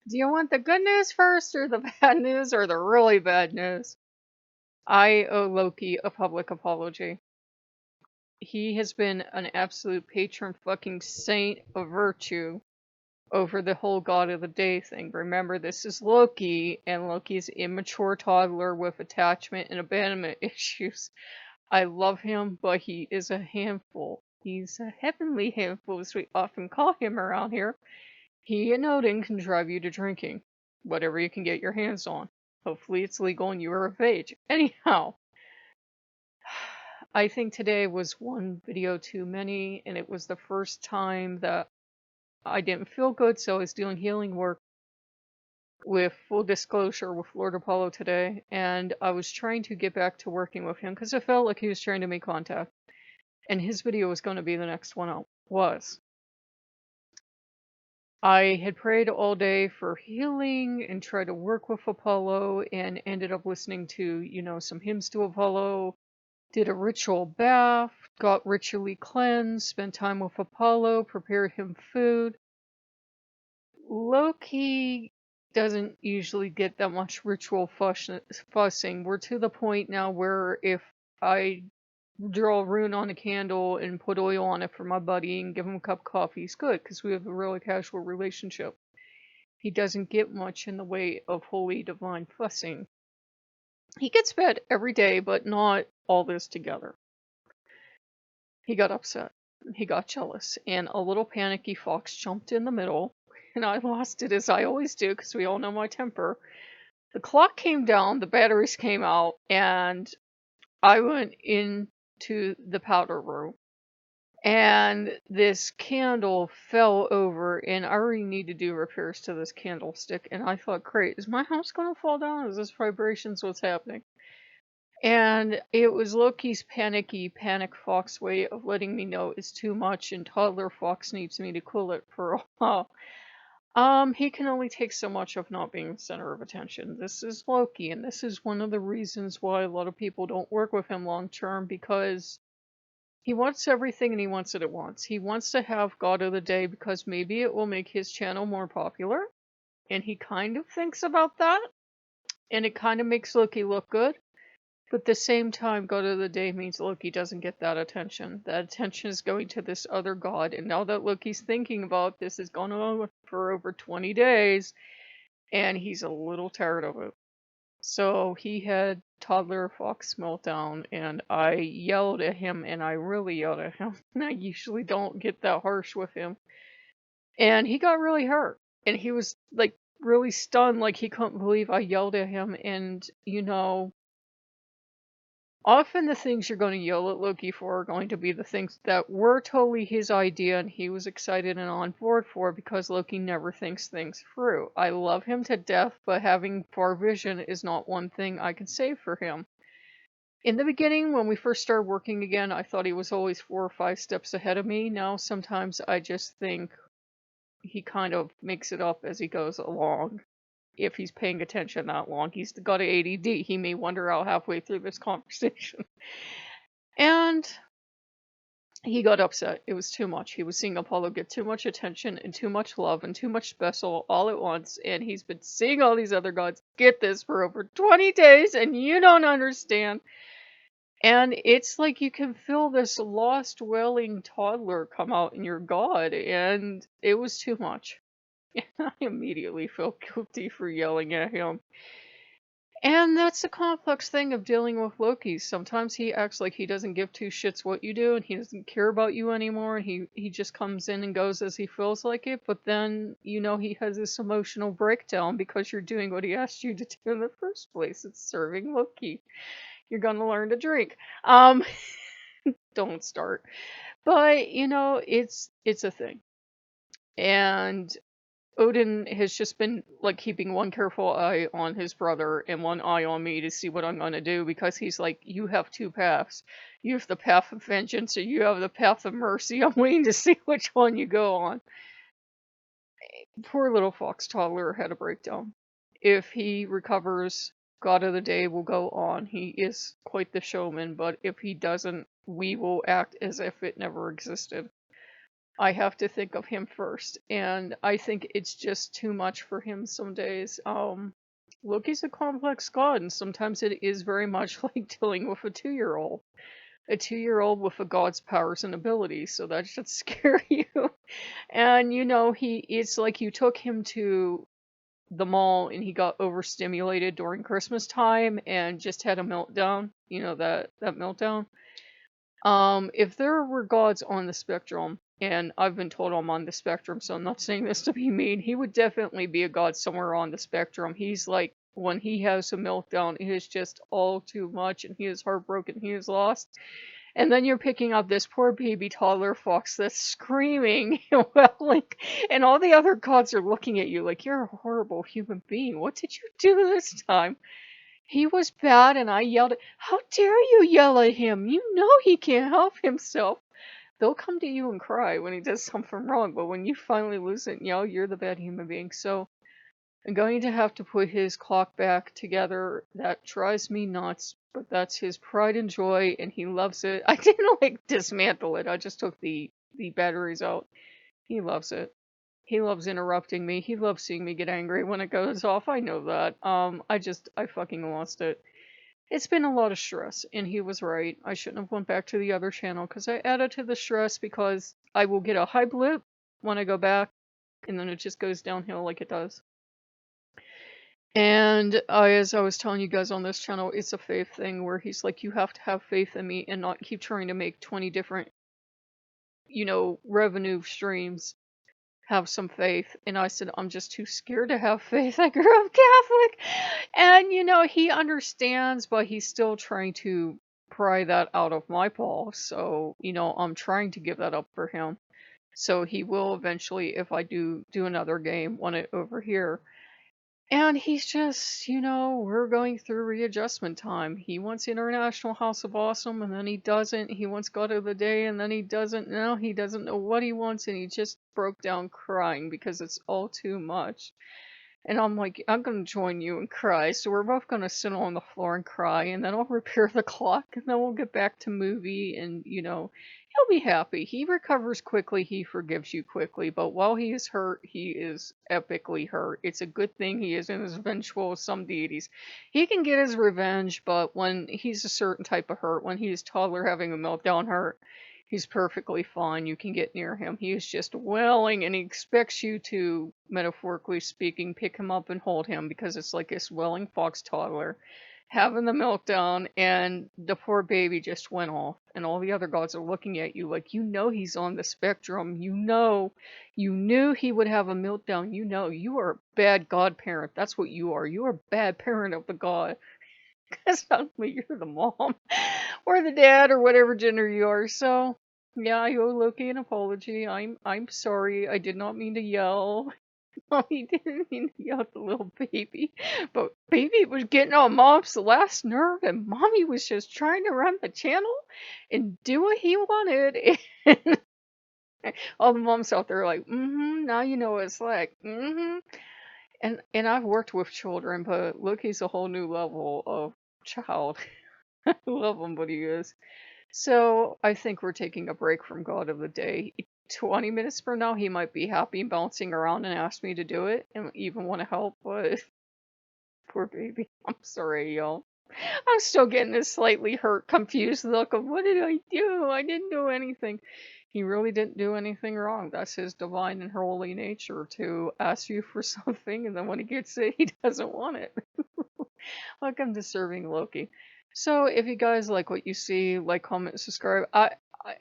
Do you want the good news first or the bad news or the really bad news? I owe Loki a public apology. He has been an absolute patron fucking saint of virtue over the whole God of the Day thing. Remember, this is Loki, and Loki's immature toddler with attachment and abandonment issues. I love him, but he is a handful. He's a heavenly handful, as we often call him around here. He and Odin can drive you to drinking. Whatever you can get your hands on. Hopefully it's legal and you are of age. Anyhow, I think today was one video too many, and it was the first time that I didn't feel good, so I was doing healing work with full disclosure with Lord Apollo today, and I was trying to get back to working with him because I felt like he was trying to make contact, and his video was going to be the next one out. I had prayed all day for healing and tried to work with Apollo and ended up listening to, some hymns to Apollo, did a ritual bath, got ritually cleansed, spent time with Apollo, prepared him food. Loki doesn't usually get that much ritual fussing. We're to the point now where if I draw a rune on a candle and put oil on it for my buddy and give him a cup of coffee, he's good because we have a really casual relationship. He doesn't get much in the way of holy divine fussing. He gets fed every day, but not all this together. He got upset. He got jealous, and a little panicky fox jumped in the middle, and I lost it as I always do because we all know my temper. The clock came down, the batteries came out, and I went into the powder room. And this candle fell over, and I already need to do repairs to this candlestick. And I thought, great, is my house going to fall down? Is this vibrations? What's happening? And it was Loki's panic fox way of letting me know it's too much, and toddler fox needs me to cool it for a while. He can only take so much of not being the center of attention. This is Loki, and this is one of the reasons why a lot of people don't work with him long term, because he wants everything and he wants it at once. He wants to have God of the Day because maybe it will make his channel more popular. And he kind of thinks about that. And it kind of makes Loki look good. But at the same time, God of the Day means Loki doesn't get that attention. That attention is going to this other god. And now that Loki's thinking about this, has gone on for over 20 days. And he's a little tired of it. So he had toddler fox meltdown, and I yelled at him, and I really yelled at him. And I usually don't get that harsh with him. And he got really hurt. And he was like really stunned, like he couldn't believe I yelled at him. And often the things you're going to yell at Loki for are going to be the things that were totally his idea and he was excited and on board for, because Loki never thinks things through. I love him to death, but having far vision is not one thing I can say for him. In the beginning, when we first started working again, I thought he was always 4 or 5 steps ahead of me. Now sometimes I just think he kind of makes it up as he goes along. If he's paying attention that long, he's got ADD. He may wander out halfway through this conversation. And he got upset. It was too much. He was seeing Apollo get too much attention and too much love and too much special all at once. And he's been seeing all these other gods get this for over 20 days, and you don't understand. And it's like you can feel this lost, wailing toddler come out in your god, and it was too much. And I immediately felt guilty for yelling at him. And that's the complex thing of dealing with Loki. Sometimes he acts like he doesn't give two shits what you do, and he doesn't care about you anymore, and he just comes in and goes as he feels like it, but then, he has this emotional breakdown because you're doing what he asked you to do in the first place. It's serving Loki. You're gonna learn to drink. Don't start. But, it's a thing. And Odin has just been like keeping one careful eye on his brother and one eye on me to see what I'm going to do, because he's like, you have 2 paths. You have the path of vengeance or you have the path of mercy. I'm waiting to see which one you go on. Poor little fox toddler had a breakdown. If he recovers, God of the Day will go on. He is quite the showman, but if he doesn't, we will act as if it never existed. I have to think of him first, and I think it's just too much for him some days. Loki's a complex god, and sometimes it is very much like dealing with a 2-year-old. A 2-year-old with a god's powers and abilities, so that should scare you. And it's like you took him to the mall and he got overstimulated during Christmas time and just had a meltdown. You know that meltdown. If there were gods on the spectrum, and I've been told I'm on the spectrum, so I'm not saying this to be mean, he would definitely be a god somewhere on the spectrum. He's like, when he has a meltdown, it is just all too much, and he is heartbroken, he is lost. And then you're picking up this poor baby toddler fox that's screaming, and all the other gods are looking at you like, you're a horrible human being. What did you do this time? He was bad, and I yelled, how dare you yell at him? You know he can't help himself. They'll come to you and cry when he does something wrong, but when you finally lose it and yell, you're the bad human being. So I'm going to have to put his clock back together. That drives me nuts, but that's his pride and joy, and he loves it. I didn't dismantle it. I just took the batteries out. He loves it. He loves interrupting me. He loves seeing me get angry when it goes off. I know that. I fucking lost it. It's been a lot of stress, and he was right. I shouldn't have went back to the other channel because I added to the stress because I will get a high blip when I go back, and then it just goes downhill like it does. And as I was telling you guys on this channel, it's a faith thing where he's like, you have to have faith in me and not keep trying to make 20 different, revenue streams. Have some faith. And I said, I'm just too scared to have faith. I grew up Catholic. And, he understands, but he's still trying to pry that out of my ball. So, I'm trying to give that up for him. So he will eventually, if I do another game, want it over here. And he's just, we're going through readjustment time. He wants International House of Awesome, and then he doesn't. He wants God of the Day, and then he doesn't. Now he doesn't know what he wants, and he just broke down crying because it's all too much. And I'm like, I'm going to join you and cry. So we're both going to sit on the floor and cry, and then I'll repair the clock, and then we'll get back to movie, and, he'll be happy. He recovers quickly. He forgives you quickly. But while he is hurt, he is epically hurt. It's a good thing he isn't as vengeful as some deities. He can get his revenge, but when he's a certain type of hurt, when he's toddler having a meltdown hurt, he's perfectly fine. You can get near him. He is just wailing, and he expects you to, metaphorically speaking, pick him up and hold him because it's like this wailing fox toddler having the meltdown, and the poor baby just went off, and all the other gods are looking at you like, he's on the spectrum. You knew he would have a meltdown. You are a bad godparent. That's what you are. You are a bad parent of the god. Because suddenly you're the mom or the dad or whatever gender you are. So yeah, I owe Loki an apology. I'm sorry. I did not mean to yell. Mommy didn't mean to yell at the little baby. But baby was getting on mom's last nerve, and mommy was just trying to run the channel and do what he wanted. And all the moms out there are like, now you know what it's like. And I've worked with children, but Loki's a whole new level of child. I love him, but he is. So I think we're taking a break from God of the Day. 20 minutes from now, he might be happy bouncing around and ask me to do it and even want to help, but poor baby. I'm sorry, y'all. I'm still getting this slightly hurt, confused look of, what did I do? I didn't do anything. He really didn't do anything wrong. That's his divine and holy nature, to ask you for something, and then when he gets it, he doesn't want it. Welcome to Serving Loki. So if you guys like what you see, like, comment, subscribe.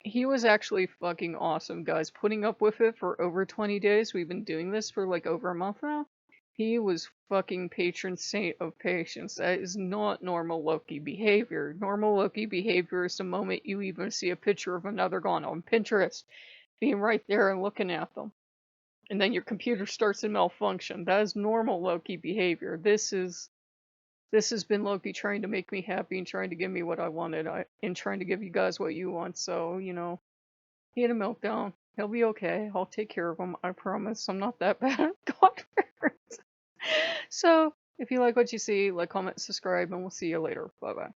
He was actually fucking awesome, guys. Putting up with it for over 20 days. We've been doing this for like over a month now. He was fucking patron saint of patience. That is not normal Loki behavior. Normal Loki behavior is the moment you even see a picture of another god on Pinterest, being right there and looking at them. And then your computer starts to malfunction. That is normal Loki behavior. This has been Loki trying to make me happy and trying to give me what I wanted, and trying to give you guys what you want. So, he had a meltdown. He'll be okay. I'll take care of him. I promise. I'm not that bad. God. So, if you like what you see, like, comment, subscribe, and we'll see you later. Bye-bye.